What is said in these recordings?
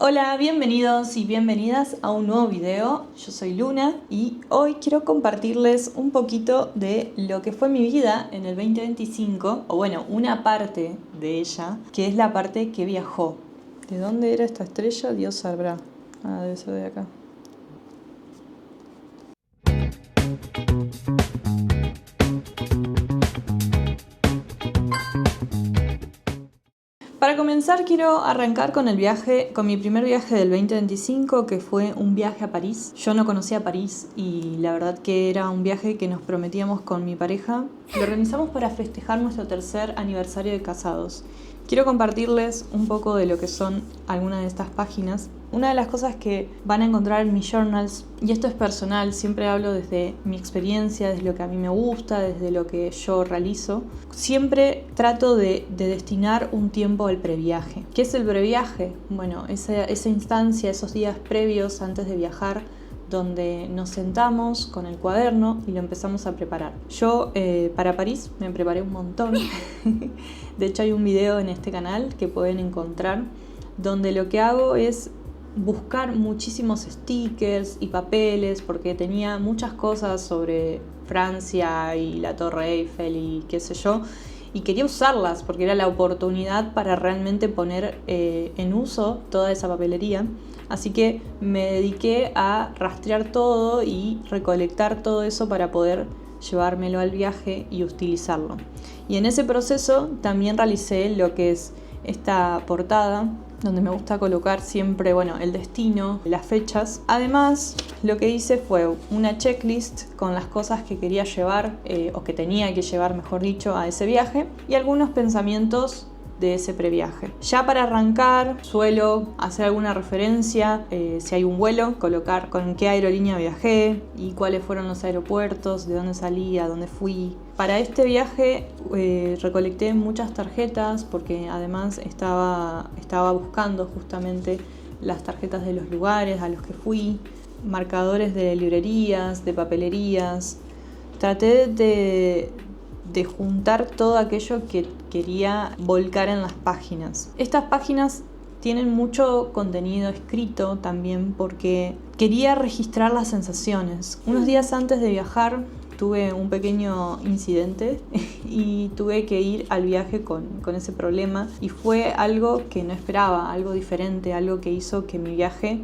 Hola, bienvenidos y bienvenidas a un nuevo video. Yo soy Luna y hoy quiero compartirles un poquito de lo que fue mi vida en el 2025, o bueno, una parte de ella, que es la parte que viajó. ¿De dónde era esta estrella? Dios sabrá. Ah, debe ser de acá. Para comenzar quiero arrancar con mi primer viaje del 2025, que fue un viaje a París. Yo no conocía París y la verdad que era un viaje que nos prometíamos con mi pareja. Lo organizamos para festejar nuestro tercer aniversario de casados. Quiero compartirles un poco de lo que son algunas de estas páginas. Una de las cosas que van a encontrar en mis journals, y esto es personal, siempre hablo desde mi experiencia, desde lo que a mí me gusta, desde lo que yo realizo, siempre trato de destinar un tiempo al previaje. ¿Qué es el previaje? Bueno, esa instancia, esos días previos antes de viajar, donde nos sentamos con el cuaderno y lo empezamos a preparar. Yo para París me preparé un montón. De hecho hay un video en este canal que pueden encontrar donde lo que hago es buscar muchísimos stickers y papeles, porque tenía muchas cosas sobre Francia y la Torre Eiffel y qué sé yo, y quería usarlas porque era la oportunidad para realmente poner en uso toda esa papelería. Así que me dediqué a rastrear todo y recolectar todo eso para poder llevármelo al viaje y utilizarlo. Y en ese proceso también realicé lo que es esta portada, donde me gusta colocar siempre, el destino, las fechas. Además, lo que hice fue una checklist con las cosas que quería llevar, o que tenía que llevar, mejor dicho, a ese viaje, y algunos pensamientos de ese previaje. Ya para arrancar suelo hacer alguna referencia, si hay un vuelo, colocar con qué aerolínea viajé y cuáles fueron los aeropuertos, de dónde salí, a dónde fui. Para este viaje recolecté muchas tarjetas porque además estaba buscando justamente las tarjetas de los lugares a los que fui, marcadores de librerías, de papelerías. Traté de juntar todo aquello que quería volcar en las páginas. Estas páginas tienen mucho contenido escrito también porque quería registrar las sensaciones. Unos días antes de viajar tuve un pequeño incidente y tuve que ir al viaje con ese problema, y fue algo que no esperaba, algo diferente, algo que hizo que mi viaje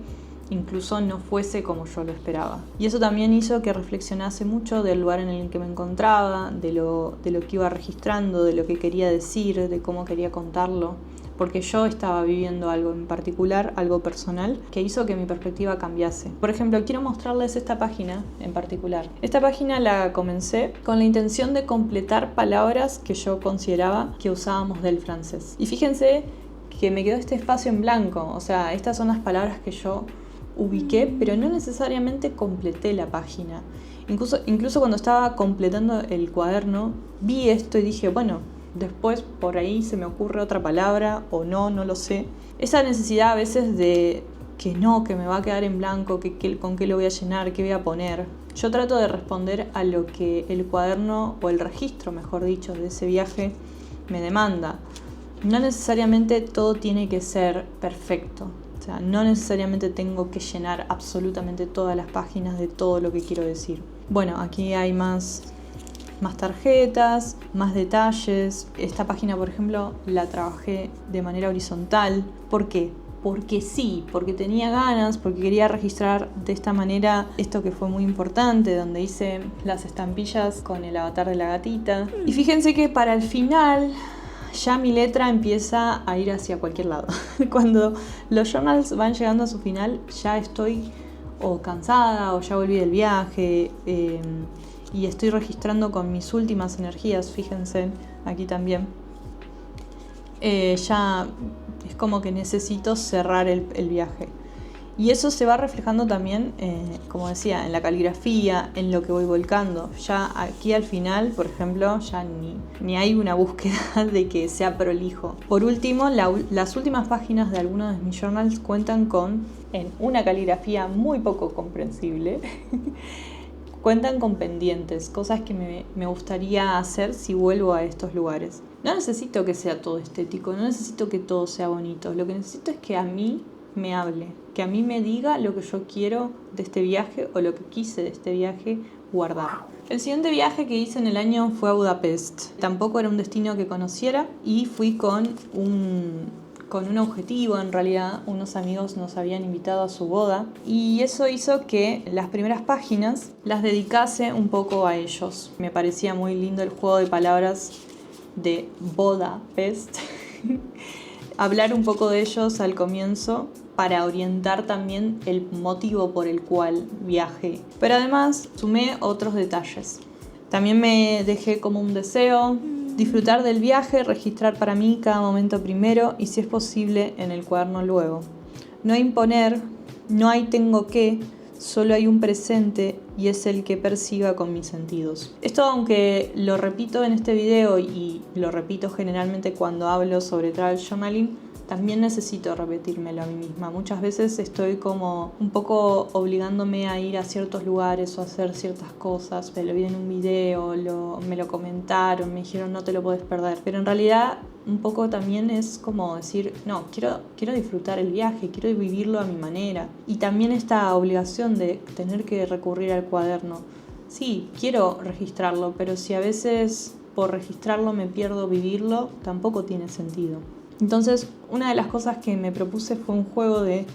incluso no fuese como yo lo esperaba. Y eso también hizo que reflexionase mucho del lugar en el que me encontraba, de lo que iba registrando, de lo que quería decir, de cómo quería contarlo, porque yo estaba viviendo algo en particular, algo personal, que hizo que mi perspectiva cambiase. Por ejemplo, quiero mostrarles esta página en particular. Esta página la comencé con la intención de completar palabras que yo consideraba que usábamos del francés. Y fíjense que me quedó este espacio en blanco, o sea, estas son las palabras que yo ubiqué, pero no necesariamente completé la página. Incluso cuando estaba completando el cuaderno, vi esto y dije, bueno, después por ahí se me ocurre otra palabra o no lo sé. Esa necesidad a veces de que me va a quedar en blanco, con qué lo voy a llenar, qué voy a poner. Yo trato de responder a lo que el cuaderno, o el registro, mejor dicho, de ese viaje me demanda. No necesariamente todo tiene que ser perfecto. O sea, no necesariamente tengo que llenar absolutamente todas las páginas de todo lo que quiero decir. Bueno, aquí hay más tarjetas, más detalles. Esta página, por ejemplo, la trabajé de manera horizontal. ¿Por qué? Porque sí, porque tenía ganas, porque quería registrar de esta manera esto que fue muy importante, donde hice las estampillas con el avatar de la gatita. Y fíjense que para el final ya mi letra empieza a ir hacia cualquier lado. Cuando los journals van llegando a su final, ya estoy o cansada o ya volví del viaje, y estoy registrando con mis últimas energías. Fíjense, aquí también. Ya es como que necesito cerrar el viaje. Y eso se va reflejando también, como decía, en la caligrafía, en lo que voy volcando. Ya aquí al final, por ejemplo, ya ni hay una búsqueda de que sea prolijo. Por último, las últimas páginas de algunos de mis journals cuentan en una caligrafía muy poco comprensible, cuentan con pendientes, cosas que me gustaría hacer si vuelvo a estos lugares. No necesito que sea todo estético, no necesito que todo sea bonito. Lo que necesito es que a mí me hable, que a mí me diga lo que yo quiero de este viaje o lo que quise de este viaje guardar. El siguiente viaje que hice en el año fue a Budapest. Tampoco era un destino que conociera y fui con un objetivo. En realidad, unos amigos nos habían invitado a su boda y eso hizo que las primeras páginas las dedicase un poco a ellos. Me parecía muy lindo el juego de palabras de Budapest. Hablar un poco de ellos al comienzo para orientar también el motivo por el cual viajé. Pero además sumé otros detalles. También me dejé como un deseo disfrutar del viaje, registrar para mí cada momento primero y si es posible en el cuaderno luego. No imponer, no hay tengo que, solo hay un presente y es el que perciba con mis sentidos. Esto, aunque lo repito en este video y lo repito generalmente cuando hablo sobre travel journaling, también necesito repetírmelo a mí misma. Muchas veces estoy como un poco obligándome a ir a ciertos lugares o a hacer ciertas cosas. Me lo vi en un video, me lo comentaron, me dijeron no te lo puedes perder. Pero en realidad un poco también es como decir, no, quiero disfrutar el viaje, quiero vivirlo a mi manera. Y también esta obligación de tener que recurrir al cuaderno. Sí, quiero registrarlo, pero si a veces por registrarlo me pierdo vivirlo, tampoco tiene sentido. Entonces, una de las cosas que me propuse fue un juego de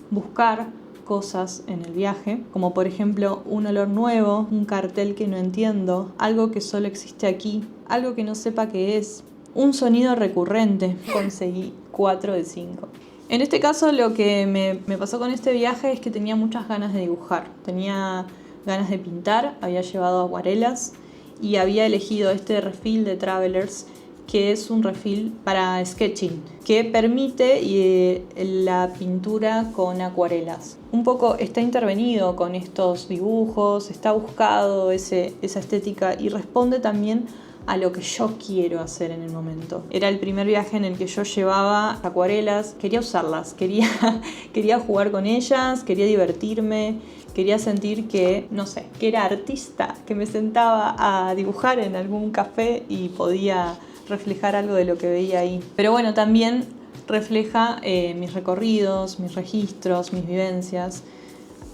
buscar cosas en el viaje, como por ejemplo un olor nuevo, un cartel que no entiendo, algo que solo existe aquí, algo que no sepa qué es, un sonido recurrente. Conseguí 4 de 5. En este caso lo que me pasó con este viaje es que tenía muchas ganas de dibujar, tenía ganas de pintar, había llevado acuarelas y había elegido este refill de Travelers, que es un refill para sketching, que permite la pintura con acuarelas. Un poco está intervenido con estos dibujos, está buscado esa estética y responde también a lo que yo quiero hacer en el momento. Era el primer viaje en el que yo llevaba acuarelas, quería usarlas, quería jugar con ellas, quería divertirme, quería sentir que, no sé, que era artista, que me sentaba a dibujar en algún café y podía reflejar algo de lo que veía ahí. Pero bueno, también refleja mis recorridos, mis registros, mis vivencias.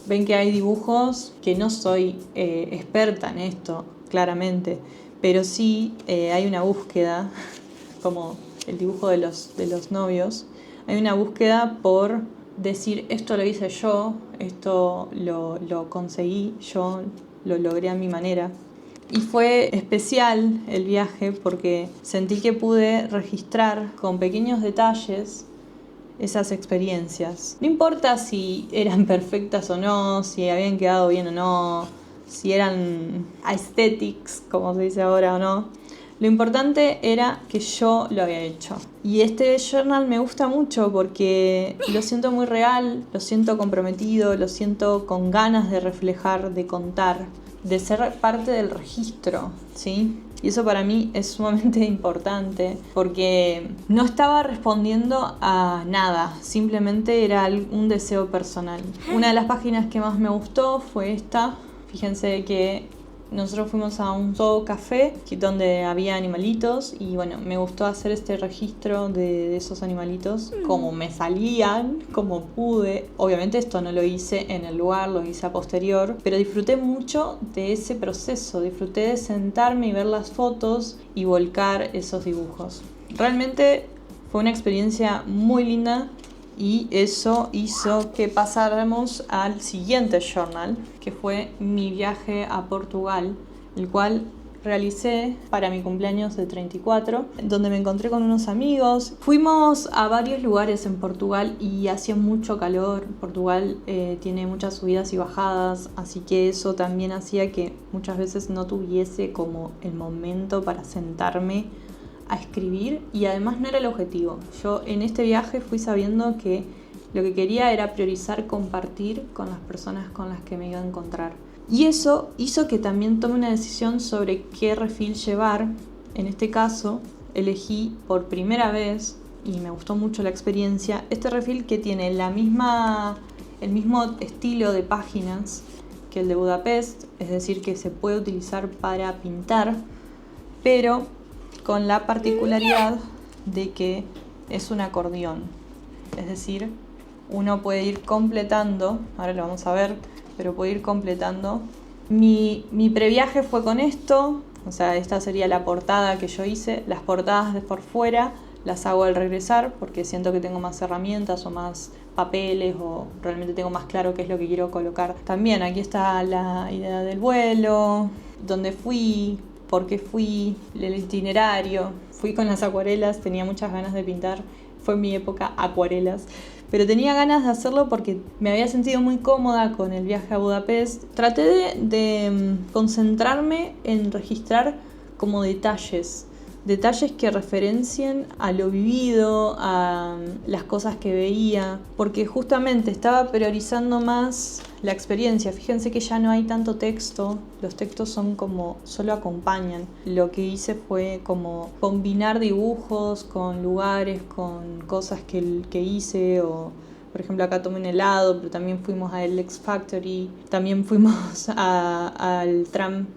Ven que hay dibujos que no soy experta en esto, claramente, pero sí hay una búsqueda, como el dibujo de los novios, hay una búsqueda por decir esto lo hice yo, esto lo conseguí yo, lo logré a mi manera. Y fue especial el viaje porque sentí que pude registrar con pequeños detalles esas experiencias. No importa si eran perfectas o no, si habían quedado bien o no, si eran aesthetics, como se dice ahora o no. Lo importante era que yo lo había hecho. Y este journal me gusta mucho porque lo siento muy real, lo siento comprometido, lo siento con ganas de reflejar, de contar, de ser parte del registro, ¿sí? Y eso para mí es sumamente importante porque no estaba respondiendo a nada, simplemente era un deseo personal. Una de las páginas que más me gustó fue esta. Fíjense que nosotros fuimos a un zoo café donde había animalitos y bueno, me gustó hacer este registro de esos animalitos, como me salían, como pude. Obviamente esto no lo hice en el lugar, lo hice a posterior, pero disfruté mucho de ese proceso, disfruté de sentarme y ver las fotos y volcar esos dibujos. Realmente fue una experiencia muy linda. Y eso hizo que pasáramos al siguiente journal, que fue mi viaje a Portugal, el cual realicé para mi cumpleaños de 34, donde me encontré con unos amigos. Fuimos a varios lugares en Portugal y hacía mucho calor. Portugal tiene muchas subidas y bajadas, así que eso también hacía que muchas veces no tuviese como el momento para sentarme a escribir y además no era el objetivo. Yo en este viaje fui sabiendo que lo que quería era priorizar compartir con las personas con las que me iba a encontrar. Y eso hizo que también tome una decisión sobre qué refill llevar. En este caso elegí por primera vez, y me gustó mucho la experiencia, este refill que tiene el mismo estilo de páginas que el de Budapest, es decir, que se puede utilizar para pintar, pero con la particularidad de que es un acordeón, es decir, uno puede ir completando, ahora lo vamos a ver, pero puede ir completando. Mi previaje fue con esto, o sea, esta sería la portada que yo hice. Las portadas de por fuera las hago al regresar porque siento que tengo más herramientas o más papeles o realmente tengo más claro qué es lo que quiero colocar. También aquí está la idea del vuelo, dónde fui, por qué fui, el itinerario. Fui con las acuarelas, tenía muchas ganas de pintar, fue mi época acuarelas. Pero tenía ganas de hacerlo porque me había sentido muy cómoda con el viaje a Budapest. Traté de concentrarme en registrar como detalles que referencien a lo vivido, a las cosas que veía, porque justamente estaba priorizando más la experiencia. Fíjense que ya no hay tanto texto, los textos son como solo acompañan. Lo que hice fue como combinar dibujos con lugares, con cosas que hice o... Por ejemplo, acá tomé un helado, pero también fuimos al X Factory, también fuimos al Tram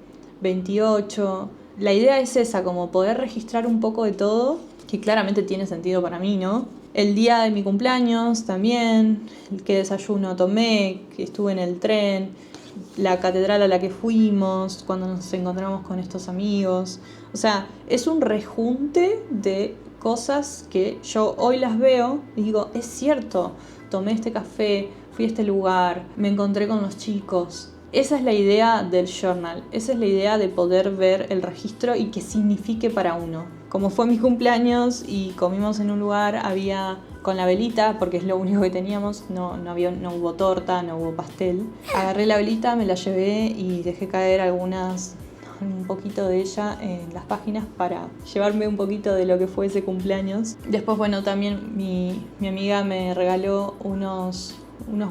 28. La idea es esa, como poder registrar un poco de todo, que claramente tiene sentido para mí, ¿no? El día de mi cumpleaños también, qué desayuno tomé, que estuve en el tren, la catedral a la que fuimos, cuando nos encontramos con estos amigos. O sea, es un rejunte de cosas que yo hoy las veo y digo, es cierto, tomé este café, fui a este lugar, me encontré con los chicos. Esa es la idea del journal, esa es la idea de poder ver el registro y que signifique para uno. Como fue mi cumpleaños y comimos en un lugar, había con la velita, porque es lo único que teníamos, no hubo torta, no hubo pastel. Agarré la velita, me la llevé y dejé caer un poquito de ella en las páginas para llevarme un poquito de lo que fue ese cumpleaños. Después, bueno, también mi amiga me regaló unos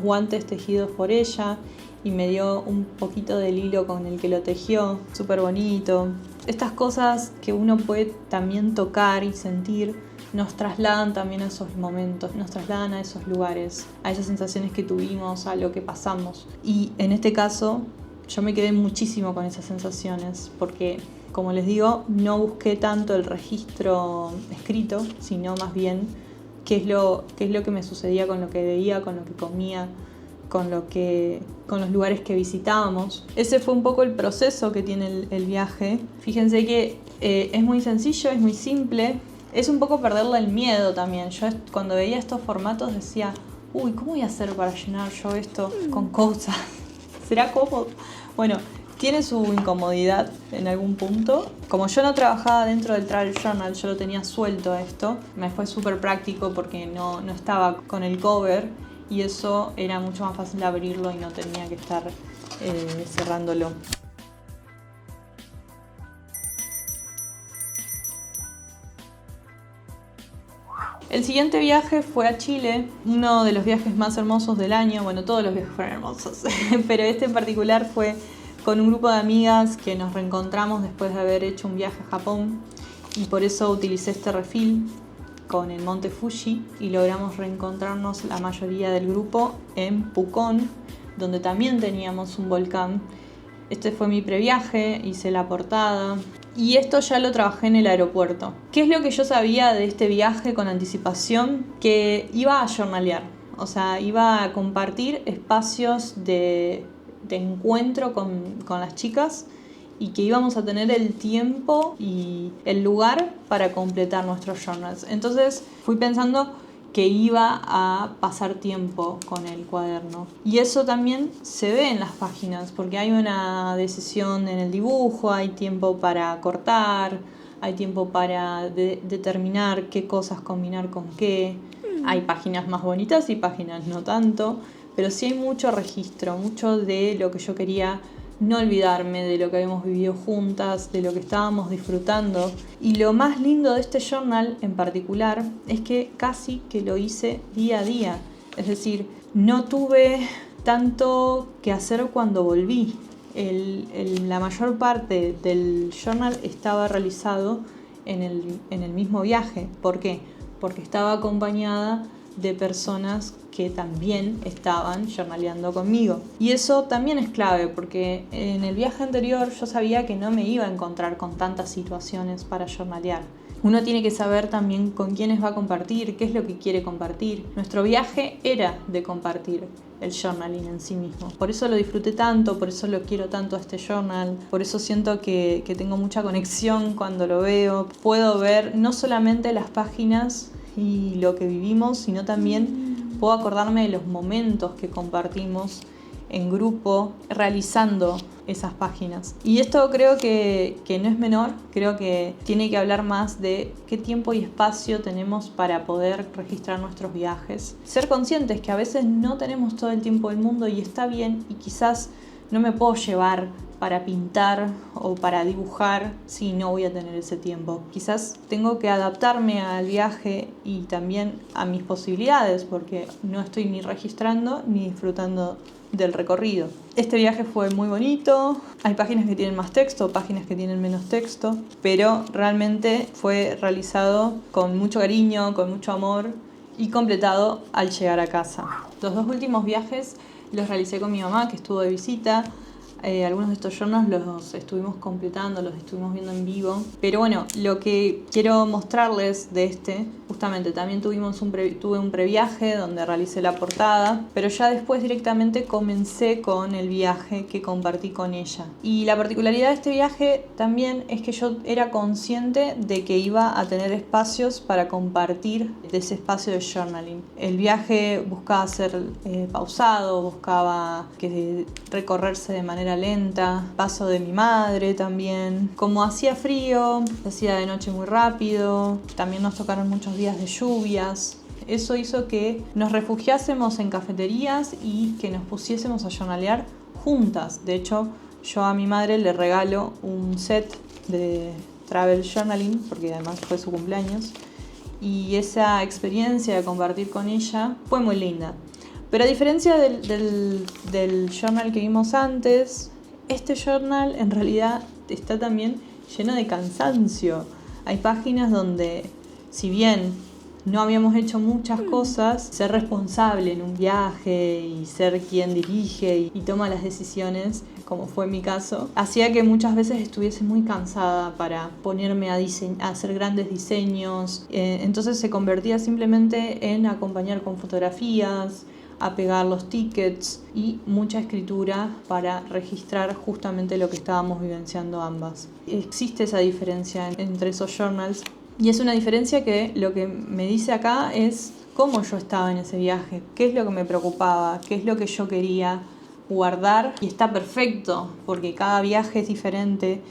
guantes tejidos por ella y me dio un poquito del hilo con el que lo tejió, súper bonito. Estas cosas que uno puede también tocar y sentir nos trasladan también a esos momentos, nos trasladan a esos lugares, a esas sensaciones que tuvimos, a lo que pasamos. Y en este caso yo me quedé muchísimo con esas sensaciones porque, como les digo, no busqué tanto el registro escrito, sino más bien qué es lo que me sucedía con lo que veía, con lo que comía, con los lugares que visitábamos. Ese fue un poco el proceso que tiene el viaje. Fíjense que es muy sencillo, es muy simple. Es un poco perderle el miedo también. Yo cuando veía estos formatos decía, uy, ¿cómo voy a hacer para llenar yo esto con cosas? ¿Será cómodo? Bueno, tiene su incomodidad en algún punto. Como yo no trabajaba dentro del Travel Journal, yo lo tenía suelto a esto. Me fue súper práctico porque no estaba con el cover y eso era mucho más fácil abrirlo y no tenía que estar cerrándolo. El siguiente viaje fue a Chile, uno de los viajes más hermosos del año. Bueno, todos los viajes fueron hermosos, pero este en particular fue con un grupo de amigas que nos reencontramos después de haber hecho un viaje a Japón y por eso utilicé este refill con el monte Fuji y logramos reencontrarnos la mayoría del grupo en Pucón, donde también teníamos un volcán. Este fue mi previaje, hice la portada y esto ya lo trabajé en el aeropuerto. ¿Qué es lo que yo sabía de este viaje con anticipación? Que iba a journalear, o sea, iba a compartir espacios de encuentro con las chicas y que íbamos a tener el tiempo y el lugar para completar nuestros journals. Entonces fui pensando que iba a pasar tiempo con el cuaderno. Y eso también se ve en las páginas, porque hay una decisión en el dibujo, hay tiempo para cortar, hay tiempo para determinar qué cosas combinar con qué. Hay páginas más bonitas y páginas no tanto, pero sí hay mucho registro, mucho de lo que yo quería no olvidarme, de lo que habíamos vivido juntas, de lo que estábamos disfrutando. Y lo más lindo de este journal en particular es que casi que lo hice día a día. Es decir, no tuve tanto que hacer cuando volví. La mayor parte del journal estaba realizado en el mismo viaje. ¿Por qué? Porque estaba acompañada de personas que también estaban journaleando conmigo. Y eso también es clave porque en el viaje anterior yo sabía que no me iba a encontrar con tantas situaciones para journalear. Uno tiene que saber también con quiénes va a compartir, qué es lo que quiere compartir. Nuestro viaje era de compartir el journaling en sí mismo. Por eso lo disfruté tanto, por eso lo quiero tanto a este journal, por eso siento que tengo mucha conexión cuando lo veo. Puedo ver no solamente las páginas y lo que vivimos, sino también puedo acordarme de los momentos que compartimos en grupo realizando esas páginas. Y esto creo que no es menor, creo que tiene que hablar más de qué tiempo y espacio tenemos para poder registrar nuestros viajes. Ser conscientes que a veces no tenemos todo el tiempo del mundo y está bien, y quizás no me puedo llevar para pintar o para dibujar si no voy a tener ese tiempo. Quizás tengo que adaptarme al viaje y también a mis posibilidades, porque no estoy ni registrando ni disfrutando del recorrido. Este viaje fue muy bonito, hay páginas que tienen más texto, páginas que tienen menos texto, pero realmente fue realizado con mucho cariño, con mucho amor y completado al llegar a casa. Los 2 últimos viajes los realicé con mi mamá, que estuvo de visita. Algunos de estos journals los estuvimos completando, los estuvimos viendo en vivo. Pero bueno, lo que quiero mostrarles de justamente también tuve un previaje donde realicé la portada, pero ya después directamente comencé con el viaje que compartí con ella. Y la particularidad de este viaje también es que yo era consciente de que iba a tener espacios para compartir de ese espacio de journaling. El viaje buscaba ser pausado, buscaba que recorrerse de manera lenta, paso de mi madre también. Como hacía frío, hacía de noche muy rápido, también nos tocaron muchos días de lluvias. Eso hizo que nos refugiásemos en cafeterías y que nos pusiésemos a journalear juntas. De hecho, yo a mi madre le regalo un set de travel journaling, porque además fue su cumpleaños, y esa experiencia de compartir con ella fue muy linda. Pero a diferencia del journal que vimos antes, este journal en realidad está también lleno de cansancio. Hay páginas donde, si bien no habíamos hecho muchas cosas, ser responsable en un viaje y ser quien dirige y toma las decisiones, como fue mi caso, hacía que muchas veces estuviese muy cansada para ponerme a hacer grandes diseños. Entonces se convertía simplemente en acompañar con fotografías, a pegar los tickets y mucha escritura para registrar justamente lo que estábamos vivenciando ambas. Existe esa diferencia entre esos journals, y es una diferencia que lo que me dice acá es cómo yo estaba en ese viaje, qué es lo que me preocupaba, qué es lo que yo quería guardar. Y está perfecto, porque cada viaje es diferente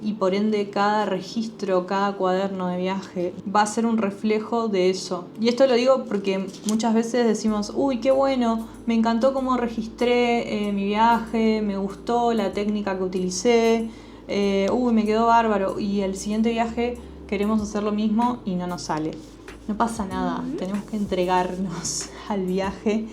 y por ende cada registro, cada cuaderno de viaje va a ser un reflejo de eso. Y esto lo digo porque muchas veces decimos, uy, qué bueno, me encantó cómo registré mi viaje, me gustó la técnica que utilicé, uy, me quedó bárbaro, y el siguiente viaje queremos hacer lo mismo y no nos sale. No pasa nada, tenemos que entregarnos al viaje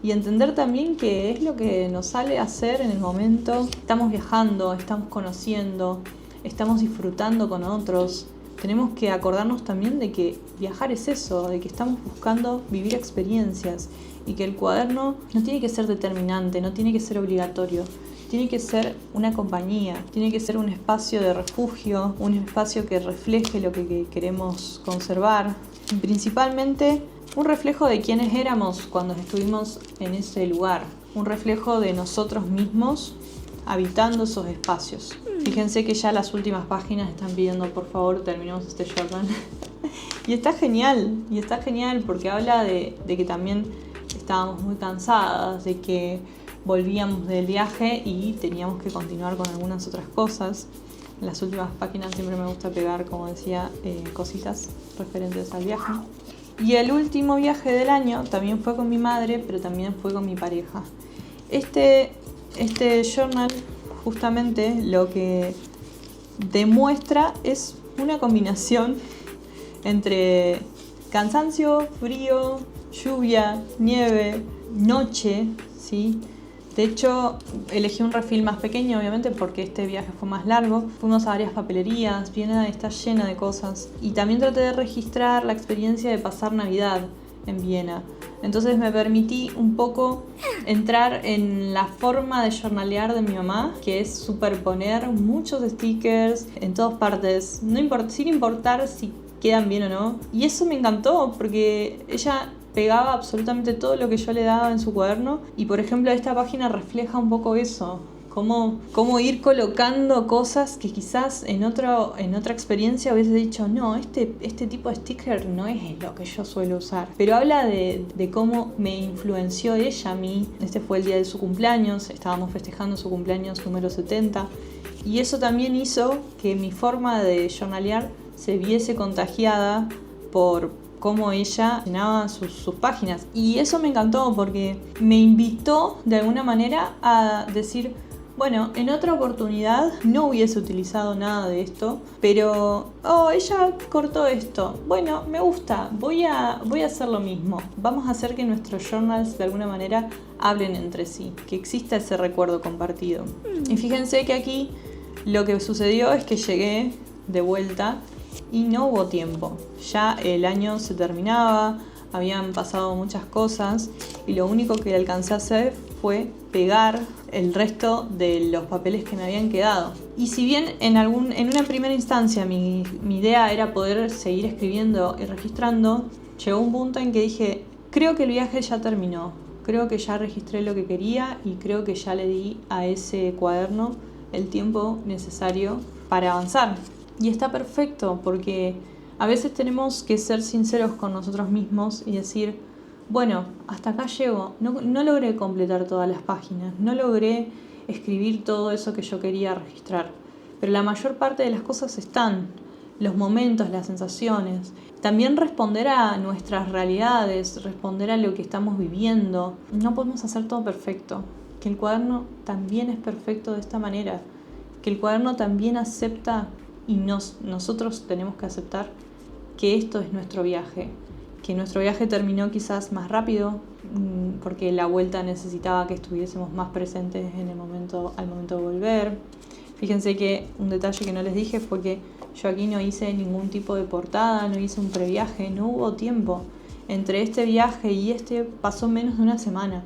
y entender también que es lo que nos sale hacer en el momento. Estamos viajando, estamos conociendo, estamos disfrutando con otros. Tenemos que acordarnos también de que viajar es eso, de que estamos buscando vivir experiencias y que el cuaderno no tiene que ser determinante, no tiene que ser obligatorio. Tiene que ser una compañía, tiene que ser un espacio de refugio, un espacio que refleje lo que queremos conservar. Y principalmente un reflejo de quiénes éramos cuando estuvimos en ese lugar, un reflejo de nosotros mismos habitando esos espacios. Fíjense que ya las últimas páginas están pidiendo por favor terminemos este journal. Y está genial porque habla de que también estábamos muy cansadas, de que volvíamos del viaje y teníamos que continuar con algunas otras cosas. En las últimas páginas siempre me gusta pegar, como decía, cositas referentes al viaje. Y el último viaje del año también fue con mi madre, pero también fue con mi pareja. Este journal justamente lo que demuestra es una combinación entre cansancio, frío, lluvia, nieve, noche, ¿sí? De hecho, elegí un refil más pequeño, obviamente, porque este viaje fue más largo. Fuimos a varias papelerías, Viena está llena de cosas. Y también traté de registrar la experiencia de pasar Navidad en Viena. Entonces me permití un poco entrar en la forma de journalear de mi mamá, que es superponer muchos stickers en todas partes, sin importar si quedan bien o no. Y eso me encantó porque ella pegaba absolutamente todo lo que yo le daba en su cuaderno. Y por ejemplo, esta página refleja un poco eso. Cómo ir colocando cosas que quizás en otra experiencia hubiese dicho, no, este tipo de sticker no es lo que yo suelo usar. Pero habla de cómo me influenció ella a mí. Este fue el día de su cumpleaños, estábamos festejando su cumpleaños número 70. Y eso también hizo que mi forma de journalear se viese contagiada por cómo ella llenaba sus páginas. Y eso me encantó porque me invitó de alguna manera a decir, bueno, en otra oportunidad no hubiese utilizado nada de esto, pero ella cortó esto. Bueno, me gusta, voy a hacer lo mismo. Vamos a hacer que nuestros journals de alguna manera hablen entre sí, que exista ese recuerdo compartido. Y fíjense que aquí lo que sucedió es que llegué de vuelta y no hubo tiempo. Ya el año se terminaba, habían pasado muchas cosas y lo único que alcancé a hacer fue pegar el resto de los papeles que me habían quedado. Y si bien en una primera instancia mi idea era poder seguir escribiendo y registrando, llegó un punto en que dije, creo que el viaje ya terminó, creo que ya registré lo que quería y creo que ya le di a ese cuaderno el tiempo necesario para avanzar. Y está perfecto porque a veces tenemos que ser sinceros con nosotros mismos y decir, bueno, hasta acá llego, no logré completar todas las páginas, no logré escribir todo eso que yo quería registrar, pero la mayor parte de las cosas están, los momentos, las sensaciones. También responder a nuestras realidades, responder a lo que estamos viviendo. No podemos hacer todo perfecto, que el cuaderno también es perfecto de esta manera, que el cuaderno también acepta y nosotros tenemos que aceptar que esto es nuestro viaje, que nuestro viaje terminó quizás más rápido porque la vuelta necesitaba que estuviésemos más presentes al momento de volver. Fíjense que un detalle que no les dije fue que yo aquí no hice ningún tipo de portada, no hice un previaje, no hubo tiempo. Entre este viaje y pasó menos de una semana.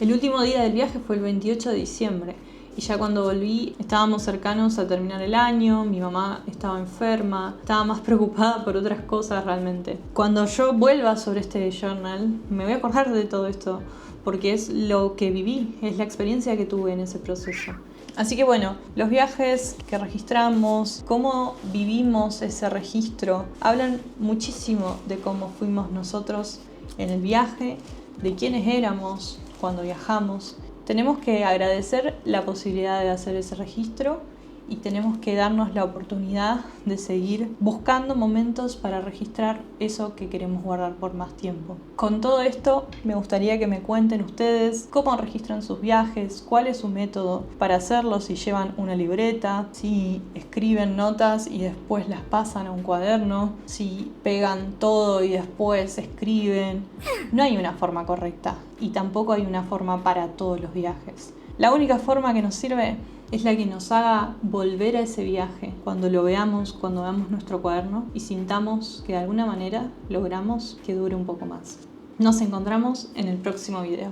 El último día del viaje fue el 28 de diciembre. Y ya cuando volví estábamos cercanos a terminar el año, mi mamá estaba enferma, estaba más preocupada por otras cosas realmente. Cuando yo vuelva sobre este journal me voy a acordar de todo esto porque es lo que viví, es la experiencia que tuve en ese proceso. Así que bueno, los viajes que registramos, cómo vivimos ese registro, hablan muchísimo de cómo fuimos nosotros en el viaje, de quiénes éramos cuando viajamos. Tenemos que agradecer la posibilidad de hacer ese registro y tenemos que darnos la oportunidad de seguir buscando momentos para registrar eso que queremos guardar por más tiempo. Con todo esto, me gustaría que me cuenten ustedes cómo registran sus viajes, cuál es su método para hacerlo, si llevan una libreta, si escriben notas y después las pasan a un cuaderno, si pegan todo y después escriben. No hay una forma correcta y tampoco hay una forma para todos los viajes. La única forma que nos sirve es la que nos haga volver a ese viaje cuando lo veamos, cuando veamos nuestro cuaderno y sintamos que de alguna manera logramos que dure un poco más. Nos encontramos en el próximo video.